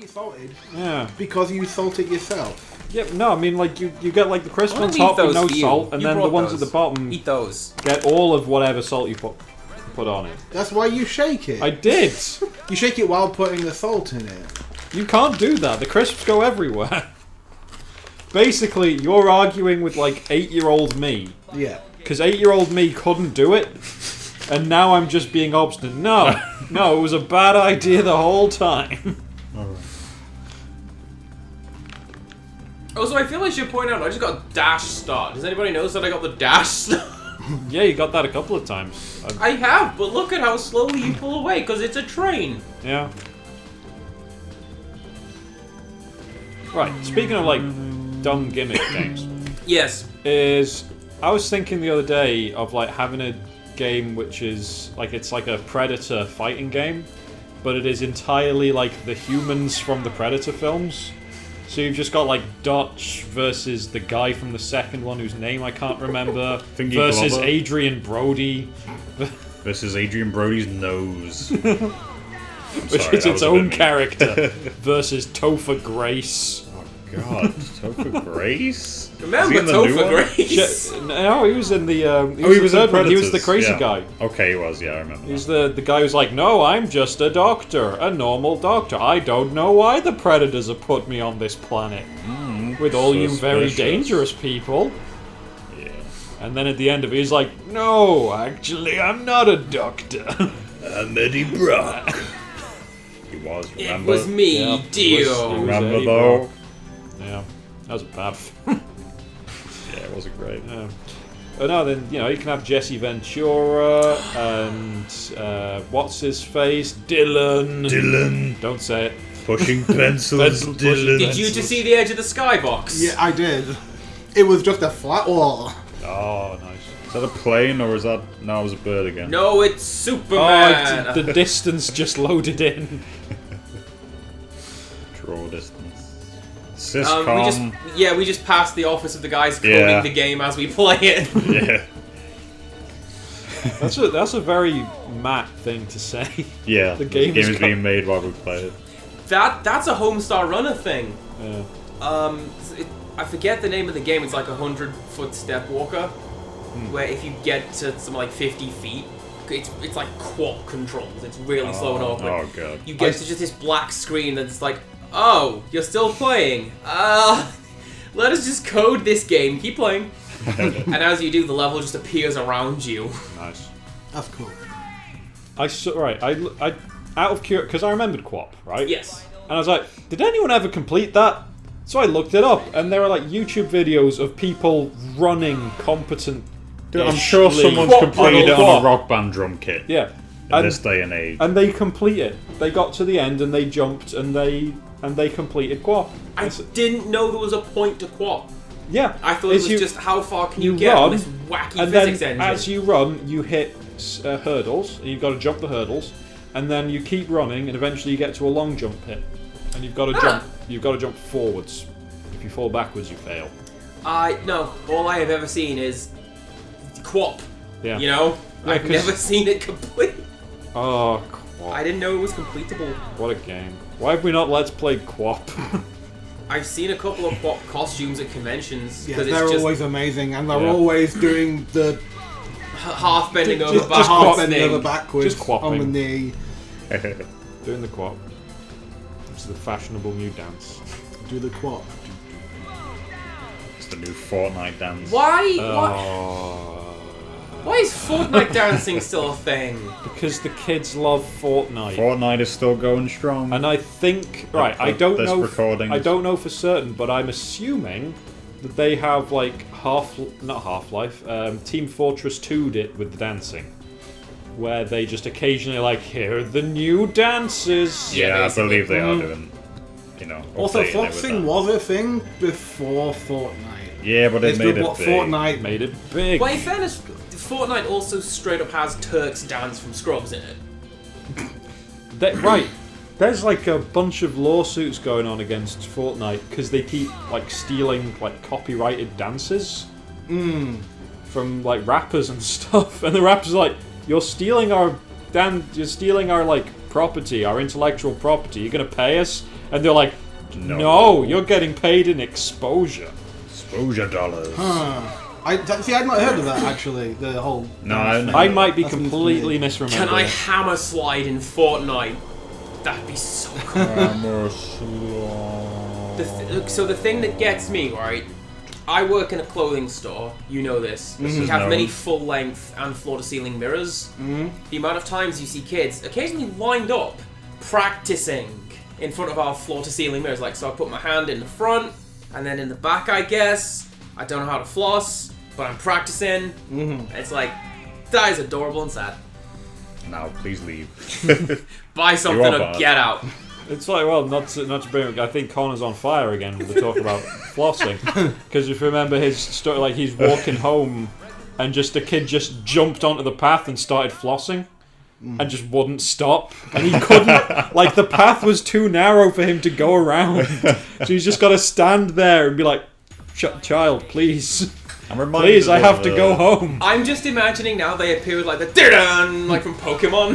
salted. Yeah. Because you salt it yourself. Yeah, no, I mean, like, you get, like, the crisp ones hot with no salt, and then the ones at the bottom eat those. Get all of whatever salt you put on it. That's why you shake it. I did! You shake it while putting the salt in it. You can't do that. The crisps go everywhere. Basically, you're arguing with, like, 8-year-old me. Yeah. Because 8-year-old me couldn't do it, and now I'm just being obstinate. No, it was a bad idea the whole time. Also, I feel I should point out, I just got dash start. Does anybody notice that I got the dash start? Yeah, you got that a couple of times. I have, but look at how slowly you pull away, because it's a train. Yeah. Right, speaking of, like, dumb gimmick games. Yes. I was thinking the other day of, like, having a game which is, like, it's like a Predator fighting game, but it is entirely like the humans from the Predator films. So you've just got, like, Dutch versus the guy from the second one whose name I can't remember, versus Adrian Brody. Versus Adrian Brody's nose. Which is its own character. Versus Topher Grace. Oh god, Topher Grace? Remember Topher Grace? No, he was in the... he was in Predators. He was the crazy guy. Okay, he was, yeah, I remember. He's the guy who's like, no, I'm just a doctor. A normal doctor. I don't know why the Predators have put me on this planet. With all you very dangerous people. Yeah. And then at the end of it, he's like, no, actually, I'm not a doctor. I'm Eddie Brock. He was, remember? It was me, Dio. Remember, though? Yeah, that was a bad film. Yeah, it wasn't great. Yeah. But no, then, you know, you can have Jesse Ventura and what's his face? Dylan. Don't say it. Pushing pencils, Dylan. Did you just see the edge of the skybox? Yeah, I did. It was just a flat wall. Oh, nice. Is that a plane or is that... No, it was a bird again. No, it's Superman. Oh, the distance just loaded in. Draw distance. Syscom. We just passed the office of the guys coding the game as we play it. Yeah. That's a very Matt thing to say. Yeah, the game is being made while we play it. That's a Homestar Runner thing. Yeah. I forget the name of the game. It's like 100-foot step walker, where if you get to something like 50 feet, it's like quad controls. It's really slow and awkward. Oh god. You get to just this black screen that's like, oh, you're still playing. Let us just code this game. Keep playing. And as you do, the level just appears around you. Nice. That's cool. I out of curiosity, because I remembered QWOP, right? Yes. And I was like, did anyone ever complete that? So I looked it up, and there are like YouTube videos of people running competent. Dude, I'm sure someone's completed it on a Rock Band drum kit. Yeah. In this day and age. And they complete it. They got to the end and they jumped and they completed QWOP. I didn't know there was a point to QWOP. Yeah. I thought it was just how far can you get run, on this wacky and physics then engine. As you run, you hit hurdles, and you've got to jump the hurdles, and then you keep running, and eventually you get to a long jump pit, and you've got to jump. You've got to jump forwards. If you fall backwards, you fail. No. All I have ever seen is QWOP. Yeah. You know, I've never seen it complete. Oh, QWOP. I didn't know it was completable. What a game. Why have we not Let's Play QWOP? I've seen a couple of QWOP costumes at conventions. Yeah, they're it's just always amazing, and they're always doing the half bending over backwards. Just half bending over backwards just QWOPing. on the knee. Doing the QWOP. It's the fashionable new dance. Do the QWOP. It's the new Fortnite dance. Why is Fortnite dancing still a thing? Because the kids love Fortnite. Fortnite is still going strong. And I think I don't know for certain, but I'm assuming that they have like not Half-Life, Team Fortress 2'd it with the dancing. Where they just occasionally like, here are the new dances. Yeah, I believe they are doing, Also, Foxing was a thing before Fortnite. Yeah, but it made it big. Fortnite made it big. Well, in fairness, Fortnite also straight up has Turk's Dance from Scrubs in it. Right. There's like a bunch of lawsuits going on against Fortnite because they keep like stealing like copyrighted dances from like rappers and stuff, and the rappers are like, you're stealing our like property, our intellectual property. You're going to pay us? And they're like, no, you're getting paid in exposure. Exposure dollars. I'd not heard of that, actually. The whole... No, I might be completely misremembering. Can I hammer slide in Fortnite? That'd be so cool. Hammer slide. So the thing that gets me, right? I work in a clothing store. You know this. We have known. many full-length and floor-to-ceiling mirrors. The amount of times you see kids occasionally lined up, practicing in front of our floor-to-ceiling mirrors. Like, so I put my hand in the front, and then in the back, I guess. I don't know how to floss, but I'm practicing. It's like, that is adorable and sad. Now, please leave. Buy something You are or bad. get out. It's like, well, not to bring. I think Connor's on fire again with the talk about flossing, because if you remember his story, like he's walking home, and just a kid just jumped onto the path and started flossing, and just wouldn't stop, and he couldn't. Like the path was too narrow for him to go around, so he's just got to stand there and be like, "Child, please." I'm reminded Please, I of, have to go home. I'm just imagining now they appear with like the dun like from Pokemon,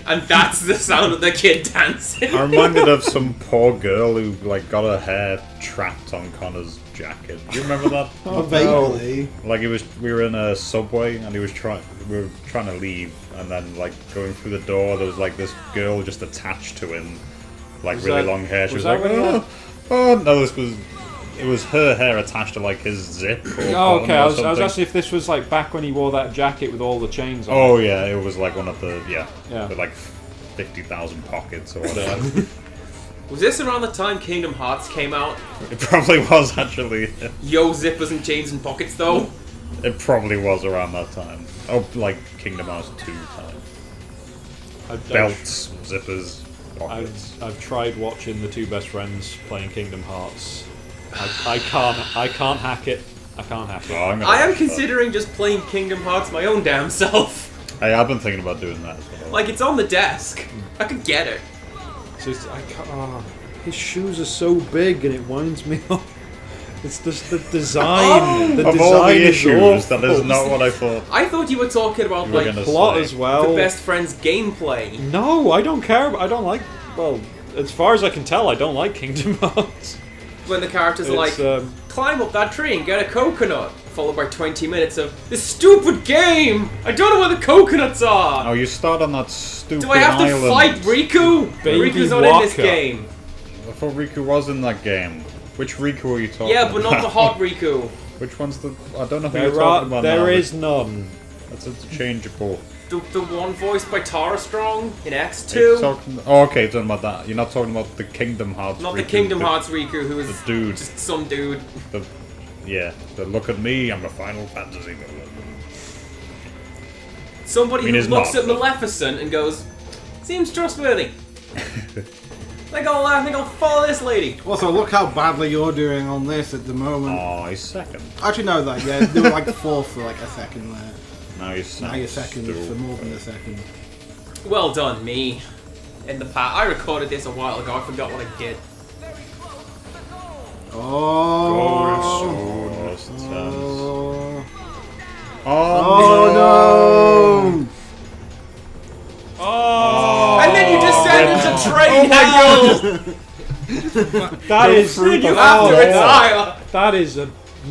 and that's the sound of the kid dancing. I'm reminded of some poor girl who like got her hair trapped on Connor's jacket. Do you remember that? Vaguely. Like we were in a subway and we were trying to leave, and then like going through the door, there was like this girl just attached to him, like really long hair. She was like, oh no, it was her hair attached to like his zip. Oh, okay. I was asking if this was like back when he wore that jacket with all the chains on. Oh yeah, it was like one of the Yeah. with like 50,000 pockets or whatever. Was this around the time Kingdom Hearts came out? It probably was actually. Yo, zippers and chains and pockets though. It probably was around that time. Oh, like Kingdom Hearts 2 time. Belts, zippers, pockets. I've tried watching the two best friends playing Kingdom Hearts. I can't hack it. I can't hack it. Oh, I'm gonna I am watch that. considering just playing Kingdom Hearts my own damn self. Hey, I've been thinking about doing that as well. Like, it's on the desk. I could get it. So I can't, his shoes are so big and it winds me up. It's just the design. The of design all the is issues, awful. that is not what I thought. I thought you were talking about, You were like, gonna Plot say. as well. the best friend's gameplay. No, I don't care. I don't like. Well, as far as I can tell, I don't like Kingdom Hearts. When the characters are like, It's, climb up that tree and get a coconut. Followed by 20 minutes of, this stupid game! I don't know where the coconuts are! Oh, you start on that stupid Do I have to island. fight Riku? Baby Riku's not in this Waka. game. I thought Riku was in that game. Which Riku are you talking Yeah, about? but not the hot Riku. Which one's the... I don't know who you're talking about there now. is none. That's interchangeable. The one voiced by Tara Strong in You're X2. talking, oh, okay, you're talking about that. You're not talking about the Kingdom Hearts Not Riku, the Kingdom Hearts Riku, who is The dude. just some dude. The look at me, I'm a Final Fantasy villain. Somebody I mean, who he's looks not, at but- Maleficent and goes, seems trustworthy. I think I'll follow this lady. Also, look how badly you're doing on this at the moment. Oh, he's second. Actually, no, that, yeah, they were like fourth for like a second there. Now he's second. Now you're second for more than a second. Well done, me. In the past, I recorded this a while ago. I forgot what I did. Oh. Oh, Oh no! Oh, And then you descend into train angle. that is Then you oh, have to retire. That is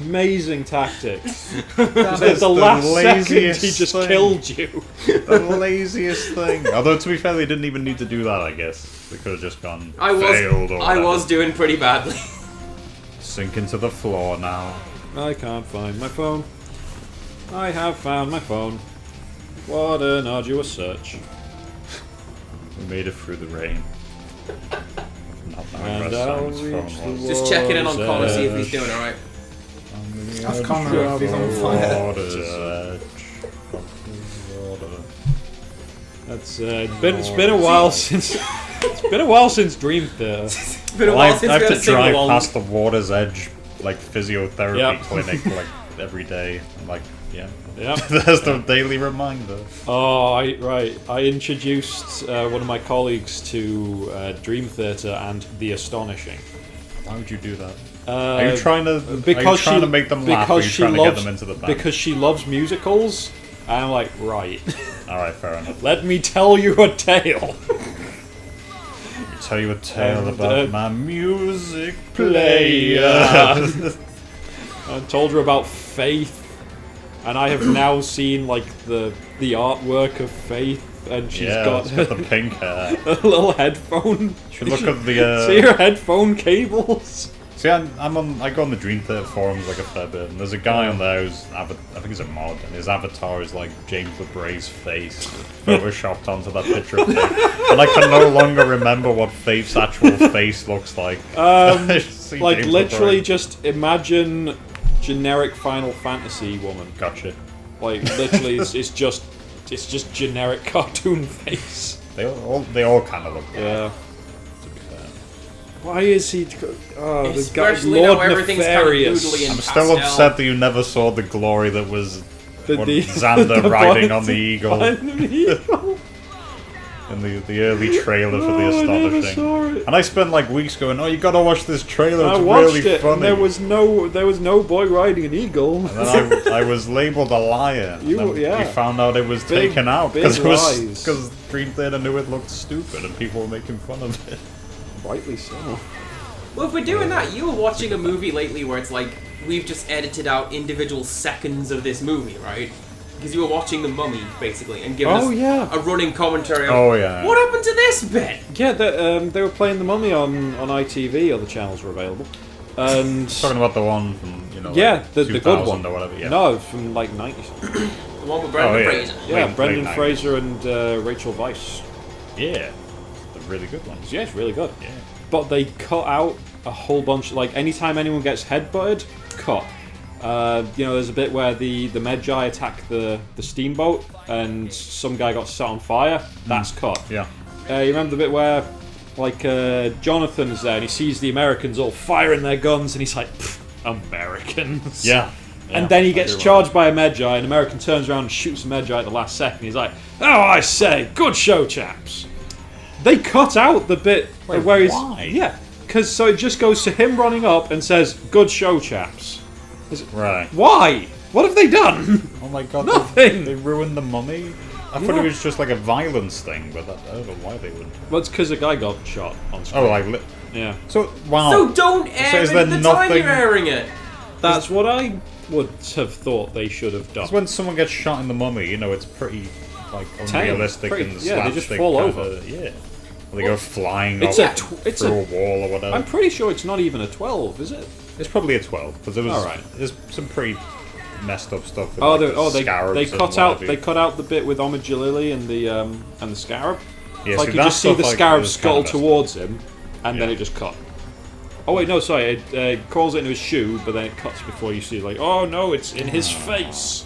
amazing tactics. That At is the last second, he laziest just thing. killed you. The laziest thing. Although, to be fair, they didn't even need to do that, I guess. They could have just gone failed or I whatever. was doing pretty badly. Sink into the floor now. I can't find my phone. I have found my phone. What an arduous search. We made it through the rain. Not And that I'll sounds reach phone the was. Just checking in on Water's Connor, see if he's edge. doing alright. That's Connor if he's on fire. Water's edge. Water. That's it's been a while since Dream Theater. It's been a Well, while I since have we had to a sing drive along. past the Water's Edge, like, physiotherapy Yep. clinic, like, every day. I'm like, yeah. Yep. There's the daily reminder. Oh, I introduced one of my colleagues to Dream Theater and The Astonishing. Why would you do that? Are you trying to make them laugh, or are you because trying to get them into the band? Because she loves musicals, and I'm like, right. Alright, fair enough. Let me tell you a tale. tell you a tale And, about my music player. I told her about Faith, and I have now seen like the artwork of Faith, and she's got the pink hair. a little headphone. Should look at the. See her headphone cables. See, I go on the Dream Theater forums like a fair bit, and there's a guy on there who's I think he's a mod, and his avatar is like James LeBray's face photoshopped onto that picture of Faith, and I can no longer remember what Faith's actual face looks like. Like James literally, LeBray. just imagine generic Final Fantasy woman. Gotcha. Like literally, it's just generic cartoon face. They all kind of look. Yeah. Why is he? Oh, the guy, Especially now Lord everything's kind of Nefarious. doodly and I'm still pastel. upset that you never saw the glory that was The Xander the riding bond- on the eagle behind the eagle. in the early trailer for the Oh, I never Astonishing. saw it. And I spent like weeks going, "Oh, you gotta watch this trailer. I It's watched really it, funny." and there was no boy riding an eagle. And then I was labelled a liar. You- and then yeah. we found out it was Big- taken out big because lies. Dream Theater knew it looked stupid and people were making fun of it. Rightly so. Well, if we're doing that, you were watching a movie lately where it's like, we've just edited out individual seconds of this movie, right? Because you were watching The Mummy, basically, and giving Oh, us yeah. a running commentary on, Oh, yeah. what happened to this bit? Yeah, they were playing The Mummy on ITV. Other channels were available, and Talking about the one from yeah, like the good 2000 one or whatever. Yeah. No, from like 90s. The one with Brendan yeah. Fraser. Yeah, Late Brendan 90s. Fraser and Rachel Weisz. Yeah, the really good one. Yeah, it's really good. Yeah. But they cut out a whole bunch. Like anytime anyone gets headbutted, cut. There's a bit where the Magi attack the steamboat and some guy got set on fire. That's cut. Yeah. You remember the bit where Jonathan's there and he sees the Americans all firing their guns and he's like, Americans. Yeah. And then he gets charged by a Magi, and an American turns around and shoots the Magi at the last second. He's like, "Oh, I say, good show, chaps." They cut out the bit where he's why? yeah, because so it just goes to him running up and says, "Good show, chaps." Right. Why? What have they done? Oh my god. Nothing. They ruined the Mummy. I thought it was just like a violence thing, but I don't know why they would. Well, it's because a guy got shot on screen. Oh, like yeah. so. Wow. So don't air is it there at the time nothing- you're airing it. That's what I would have thought they should have done. It's when someone gets shot in the Mummy, it's pretty like unrealistic Pretty- and yeah, they just slapstick fall kinda- over. Yeah. Or they go flying It's off it's through a. a wall or whatever. I'm pretty sure it's not even a 12, is it? It's probably a 12 because there was Alright. there's some pretty messed up stuff. With, Oh, like, they scarabs and cut out whatever. they cut out the bit with Omajalili and the scarab. Yeah, It's like see, you that just see the stuff, like, scarab was scuttle kinda messed up. towards him, and then Yeah. it just cut. Oh wait, no, sorry. It crawls into his shoe, but then it cuts before you see. Like, oh no, it's in his face.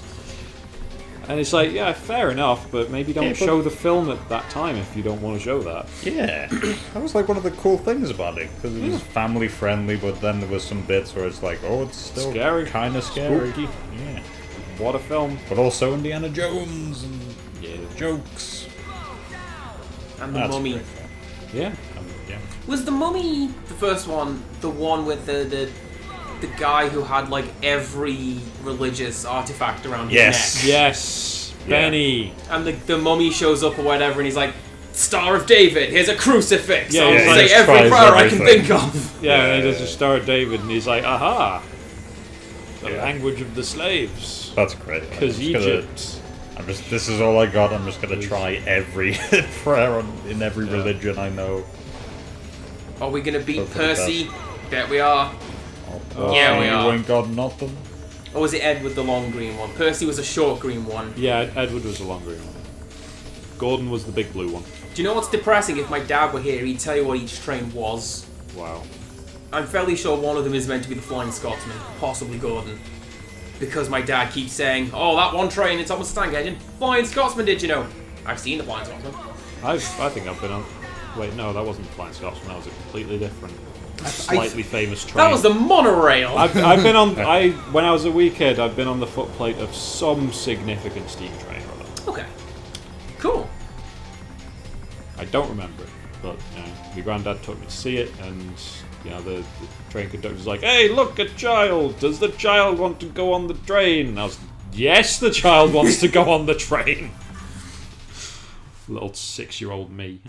And it's like, yeah, fair enough, but maybe don't Yeah, but- show the film at that time if you don't want to show that. Yeah, that was like one of the cool things about it because it was family friendly, but then there was some bits where it's like, oh, it's still Scary. kind of scary. Spooky. Yeah, What a film! but also Indiana Jones and jokes. And The That's Mummy. great fun. Yeah. Yeah. Was The Mummy the first one, the one with the guy who had like every religious artifact around Yes. his neck? Yes, Yeah. Benny. And the mummy shows up or whatever, and he's like, Star of David, here's a crucifix. Yeah, I'll yeah, say he every tries prayer I can everything. think of. Yeah, and he Yeah. does a Star of David, and he's like, aha, the Yeah. language of the slaves. That's great. I'm Because just gonna- Egypt. This is all I got. I'm just gonna try every prayer in every religion I know. Are we gonna beat Hope for the Percy? Bet we are. Oh, Yeah, we you are. ain't got nothing. Or was it Ed with the long green one? Percy was a short green one. Yeah, Edward was the long green one. Gordon was the big blue one. Do you know what's depressing? If my dad were here, he'd tell you what each train was. Wow. I'm fairly sure one of them is meant to be the Flying Scotsman, possibly Gordon. Because my dad keeps saying, oh, that one train, it's almost a tank engine. Flying Scotsman, did you know? I've seen the Flying Scotsman. I think I've been on. Wait, no, that wasn't the Flying Scotsman. That was a completely different, slightly famous train. That was the monorail! I've been on. When I was a wee kid, I've been on the footplate of some significant steam train or other. Okay. Cool. I don't remember it, but my granddad took me to see it, and the train conductor was like, "Hey, look, a child! Does the child want to go on the train?" And I was, "Yes, the child wants to go on the train." Little 6-year-old me.